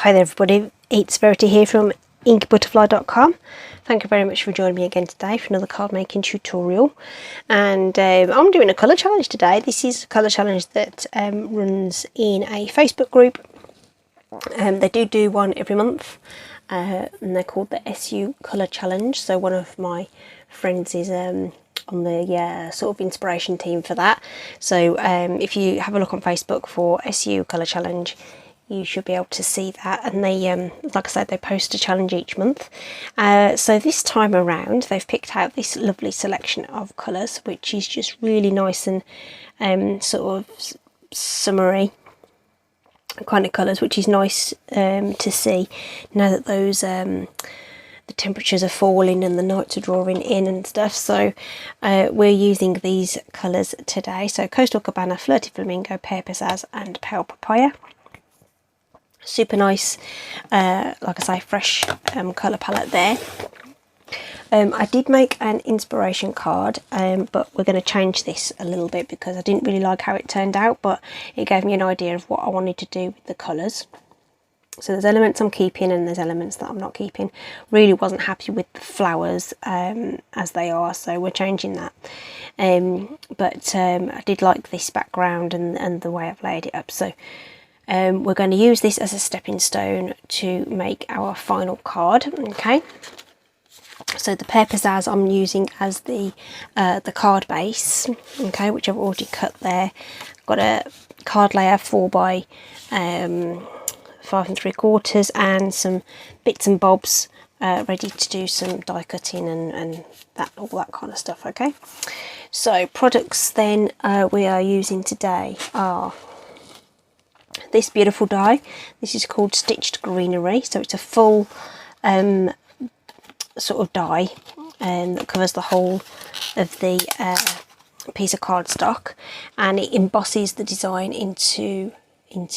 Hi there everybody, it's Verity here from inkybutterfly.com. Thank you very much for joining me again today for another card making tutorial. And I'm doing a colour challenge today. This is a colour challenge that runs in a Facebook group. They do one every month, and they're called the SU Colour Challenge. So one of my friends is on the sort of inspiration team for that. So if you have a look on Facebook for SU Colour Challenge, you should be able to see that. And they, like I said, they post a challenge each month. So this time around, they've picked out this lovely selection of colours, which is just really nice and sort of summery kind of colours, which is nice to see now that those the temperatures are falling and the nights are drawing in and stuff. So we're using these colours today. So Coastal Cabana, Flirty Flamingo, Pear Pizzazz and Pale Papaya. Super nice, like I say, fresh colour palette there. I did make an inspiration card, but we're going to change this a little bit because I didn't really like how it turned out, but it gave me an idea of what I wanted to do with the colours. So there's elements I'm keeping and there's elements that I'm not keeping. Really wasn't happy with the flowers as they are, so we're changing that. But I did like this background and the way I've laid it up. So we're going to use this as a stepping stone to make our final card. Okay. So the Pear Pizzazz I'm using as the card base. Okay, which I've already cut there. Got a card layer 4 by 5 3/4 and some bits and bobs ready to do some die cutting and all that kind of stuff. Okay, so products then we are using today are this beautiful die. This is called Stitched Greenery, so it's a full sort of die that covers the whole of the piece of cardstock, and it embosses the design into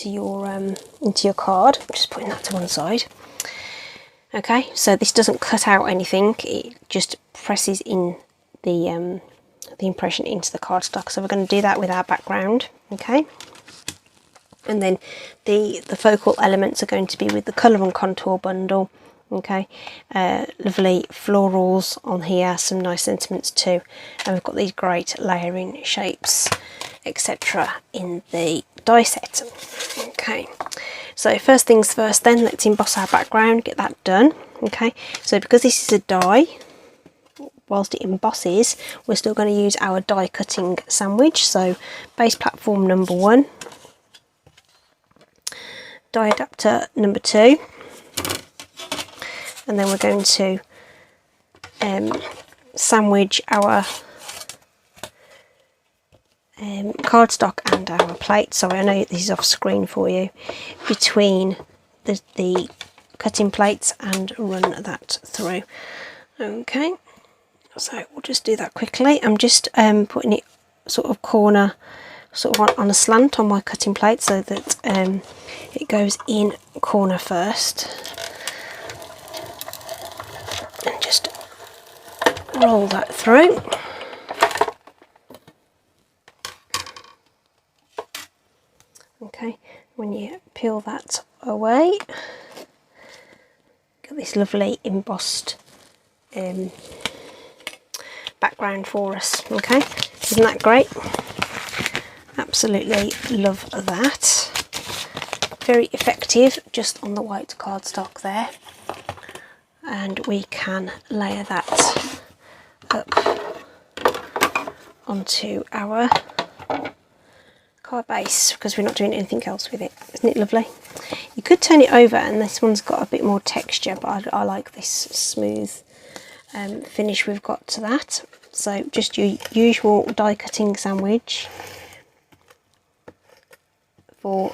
your card. I'm just putting that to one side. Okay, so this doesn't cut out anything, it just presses in the impression into the cardstock. So we're going to do that with our background. Okay, and then the focal elements are going to be with the colour and contour bundle. Okay, lovely florals on here, some nice sentiments too, and we've got these great layering shapes etc in the die set. Okay, so first things first then, let's emboss our background, get that done. Okay, so because this is a die, whilst it embosses, we're still going to use our die cutting sandwich. So base platform number 1, die adapter number 2, and then we're going to sandwich our cardstock and our plate. Sorry, I know this is off screen for you, between the cutting plates, and run that through. Okay, so we'll just do that quickly. I'm just putting it sort of corner, sort of on a slant on my cutting plate, so that it goes in corner first, and just roll that through. Okay, when you peel that away, get this lovely embossed background for us. Okay, isn't that great? Absolutely love that. Very effective just on the white cardstock there, and we can layer that up onto our card base because we're not doing anything else with it. Isn't it lovely? You could turn it over and this one's got a bit more texture, but I like this smooth finish we've got to that. So just your usual die cutting sandwich for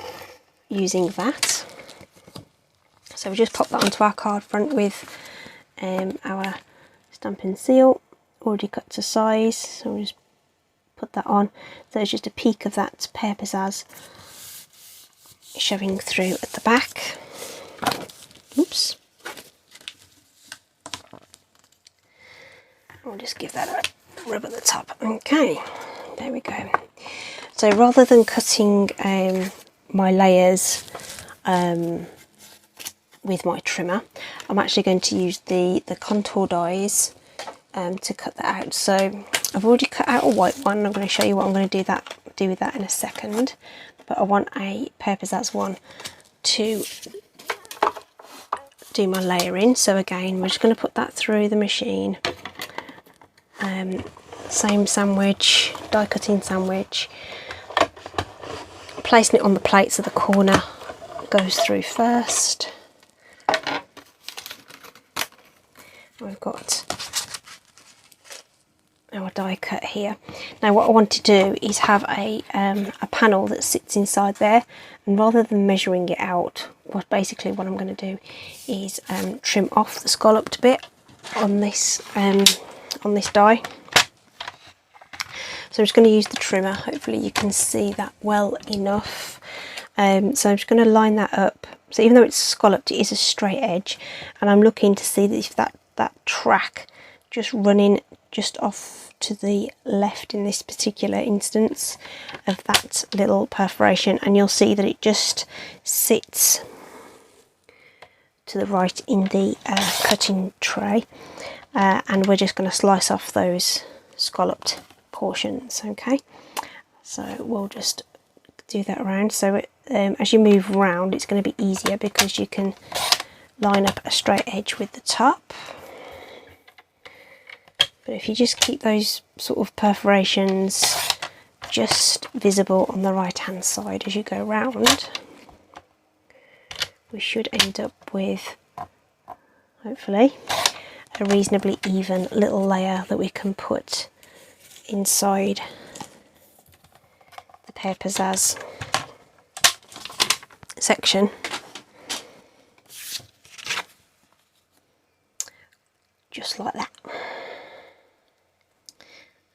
using that. So we just pop that onto our card front with our Stampin' Seal already cut to size. So we'll just put that on. So there's just a peek of that Pear Pizzazz showing through at the back. Oops. I'll just give that a rub at the top. Okay, there we go. So rather than cutting my layers with my trimmer. I'm actually going to use the contour dies to cut that out. So I've already cut out a white one. I'm going to show you what I'm going to do with that in a second. But I want a Pear Pizzazz one to do my layering. So again, we're just going to put that through the machine. Same sandwich, die cutting sandwich. Placing it on the plate so the corner goes through first. We've got our die cut here. Now what I want to do is have a panel that sits inside there, and rather than measuring it out, what I'm going to do is trim off the scalloped bit on this die. So I'm just going to use the trimmer. Hopefully you can see that well enough. So I'm just going to line that up. So even though it's scalloped, it is a straight edge, and I'm looking to see that if that track just running just off to the left in this particular instance of that little perforation, and you'll see that it just sits to the right in the cutting tray, and we're just going to slice off those scalloped portions. Okay, so we'll just do that around. So as you move around, it's going to be easier because you can line up a straight edge with the top. But if you just keep those sort of perforations just visible on the right hand side as you go round, we should end up with, hopefully, a reasonably even little layer that we can put inside the Pear Pizzazz section. Just like that.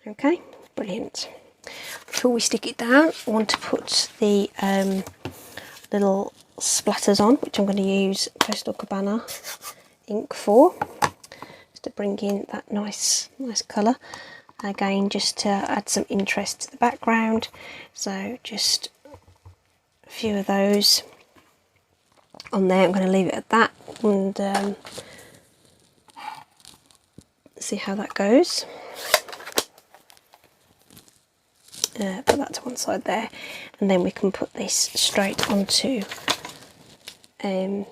Okay, brilliant. Before we stick it down, I want to put the little splatters on, which I'm going to use Coastal Cabana ink for, just to bring in that nice colour. Again, just to add some interest to the background. So just a few of those on there. I'm going to leave it at that and see how that goes. Put that to one side there, and then we can put this straight onto that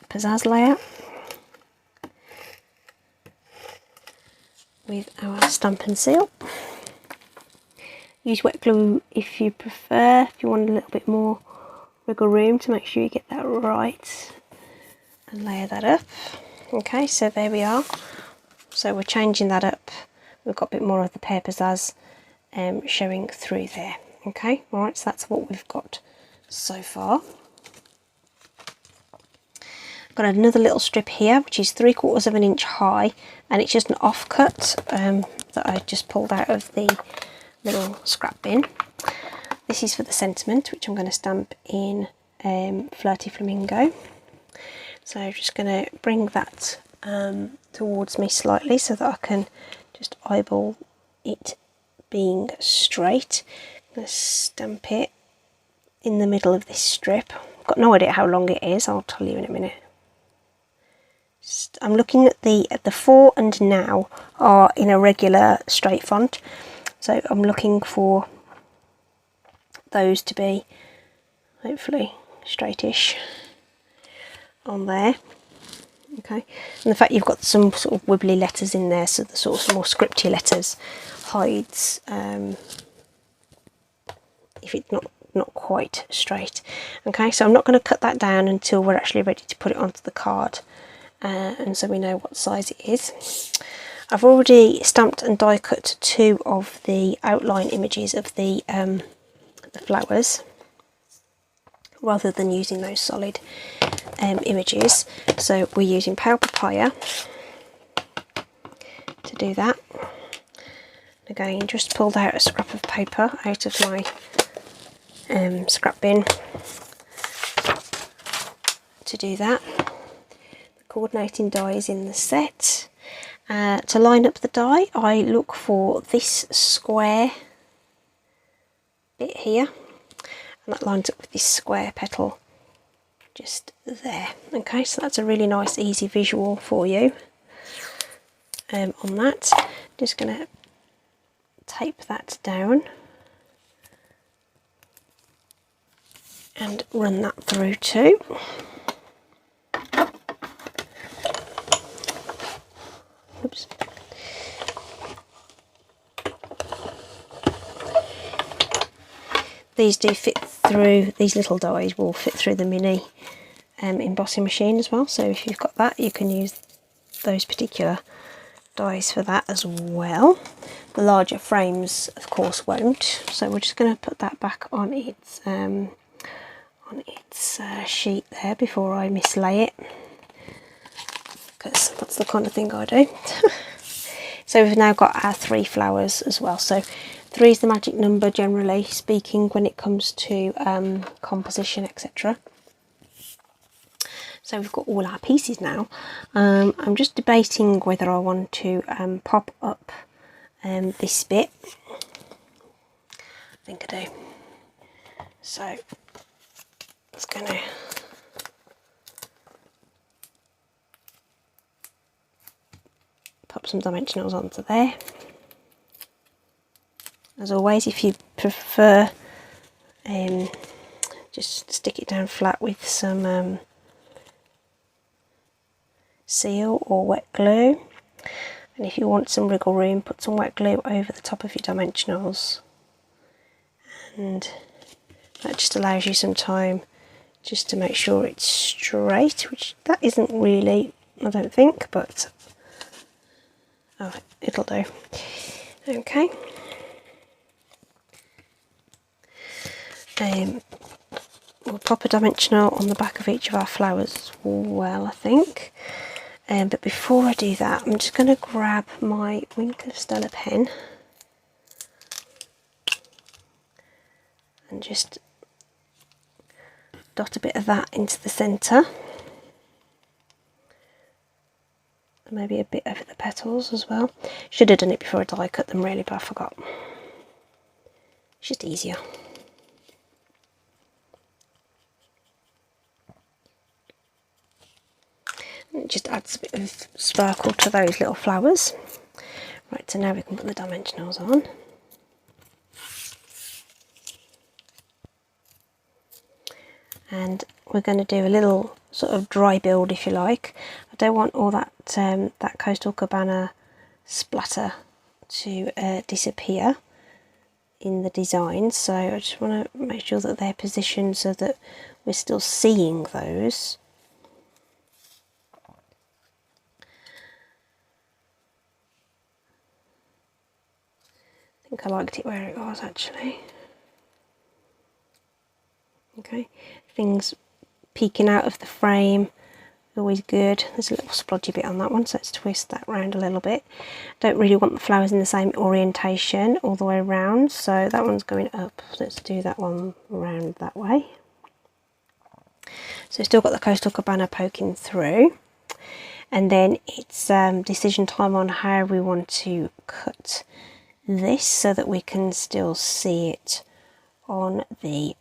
pizzazz layer with our stamp and seal. Use wet glue if you prefer, if you want a little bit more wiggle room to make sure you get that right, and layer that up. Okay, so there we are. So we're changing that up. We've got a bit more of the Pear Pizzazz showing through there. Okay, alright, so that's what we've got so far. I've got another little strip here, which is 3/4 of an inch high, and it's just an offcut that I just pulled out of the little scrap bin. This is for the sentiment, which I'm going to stamp in Flirty Flamingo. So I'm just going to bring that towards me slightly so that I can just eyeball it being straight. I'm going to stamp it in the middle of this strip. I've got no idea how long it is, I'll tell you in a minute. I'm looking at the for and now are in a regular straight font, so I'm looking for those to be hopefully straightish on there. Okay, and the fact you've got some sort of wibbly letters in there, so the sort of more scripty letters hides if it's not quite straight. Okay, so I'm not going to cut that down until we're actually ready to put it onto the card, and so we know what size it is. I've already stamped and die cut 2 of the outline images of the flowers, rather than using those solid images. So we're using pale papaya to do that. Again, just pulled out a scrap of paper out of my scrap bin to do that. The coordinating die is in the set. To line up the die, I look for this square bit here, and that lines up with this square petal just there. Okay, so that's a really nice easy visual for you on that. Just going to tape that down and run that through too. Oops. These do fit through, these little dies will fit through the mini embossing machine as well, so if you've got that you can use those particular dies for that as well. The larger frames of course won't, so we're just going to put that back on its sheet there before I mislay it, because that's the kind of thing I do. So we've now got our 3 flowers as well. So 3 is the magic number generally speaking when it comes to composition, etc. So we've got all our pieces now. I'm just debating whether I want to pop up this bit. I think I do. So I'm just going to pop some dimensionals onto there. As always, if you prefer, just stick it down flat with some seal or wet glue, and if you want some wriggle room, put some wet glue over the top of your dimensionals, and that just allows you some time just to make sure it's straight, which that isn't really, I don't think, but oh, it'll do. Okay. We'll pop a dimensional on the back of each of our flowers as well, I think. But before I do that, I'm just going to grab my Wink of Stella pen and just dot a bit of that into the centre. Maybe a bit over the petals as well. Should have done it before I die cut them really, but I forgot. It's just easier. It just adds a bit of sparkle to those little flowers. Right, so now we can put the dimensionals on. And we're going to do a little sort of dry build, if you like. I don't want all that that Coastal Cabana splatter to disappear in the design, so I just want to make sure that they're positioned so that we're still seeing those. I think I liked it where it was actually. Okay, things peeking out of the frame, always good. There's a little splodgy bit on that one, so let's twist that round a little bit. Don't really want the flowers in the same orientation all the way around, so that one's going up. Let's do that one round that way. So still got the Coastal Cabana poking through, and then it's decision time on how we want to cut this so that we can still see it on the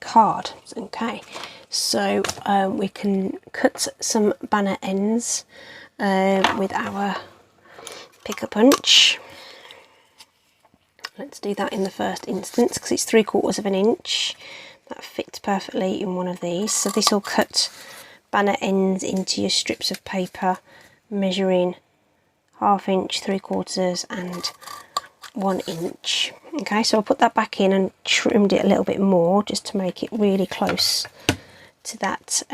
card. Okay, so we can cut some banner ends with our pick a punch. Let's do that in the first instance because it's 3/4 of an inch. That fits perfectly in one of these. So this will cut banner ends into your strips of paper, measuring 1/2 inch, 3/4 and 1 inch. Okay, so I'll put that back in and trimmed it a little bit more just to make it really close to that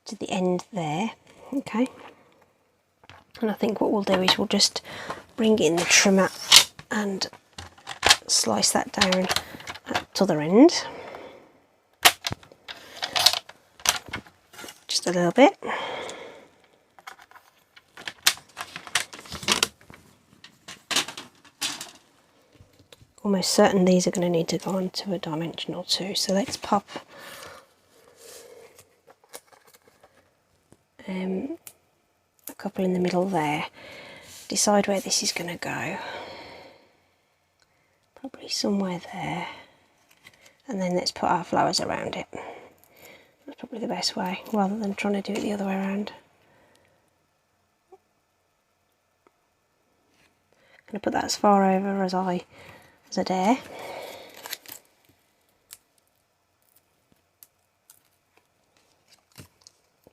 to the end there. Okay, and I think what we'll do is we'll just bring in the trimmer and slice that down at the other end just a little bit. Almost certain these are going to need to go onto a dimensional too, so let's pop a couple in the middle there. Decide where this is going to go. Probably somewhere there, and then let's put our flowers around it. That's probably the best way, rather than trying to do it the other way around. I'm going to put that as far over as I dare.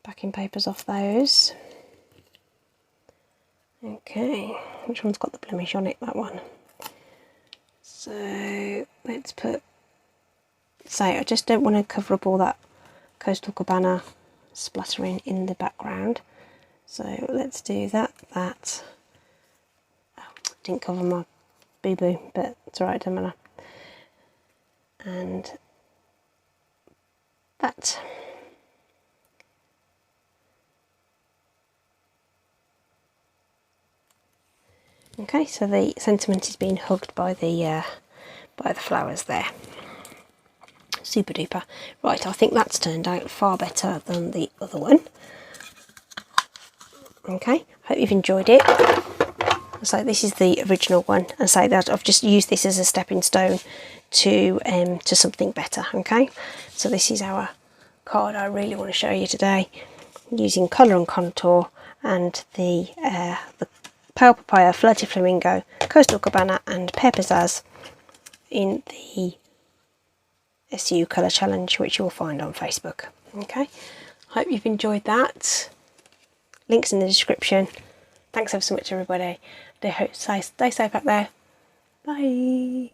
Backing papers off those. Okay, which one's got the blemish on it? That one. So let's put, say, I just don't want to cover up all that Coastal Cabana splattering in the background. So let's do that. Oh, didn't cover my boo-boo, but it's alright, doesn't matter. And that. Okay, so the sentiment is being hugged by the flowers there. Super duper. Right, I think that's turned out far better than the other one. Okay, hope you've enjoyed it. So this is the original one, and say that I've just used this as a stepping stone to something better. Okay, so this is our card I really want to show you today, using colour and contour and the Pale Papaya, Flirty Flamingo, Coastal Cabana and Pear Pizzazz in the SU Colour Challenge, which you'll find on Facebook. Okay, hope you've enjoyed that. Links in the description. Thanks ever so much, everybody. Stay safe out there. Bye.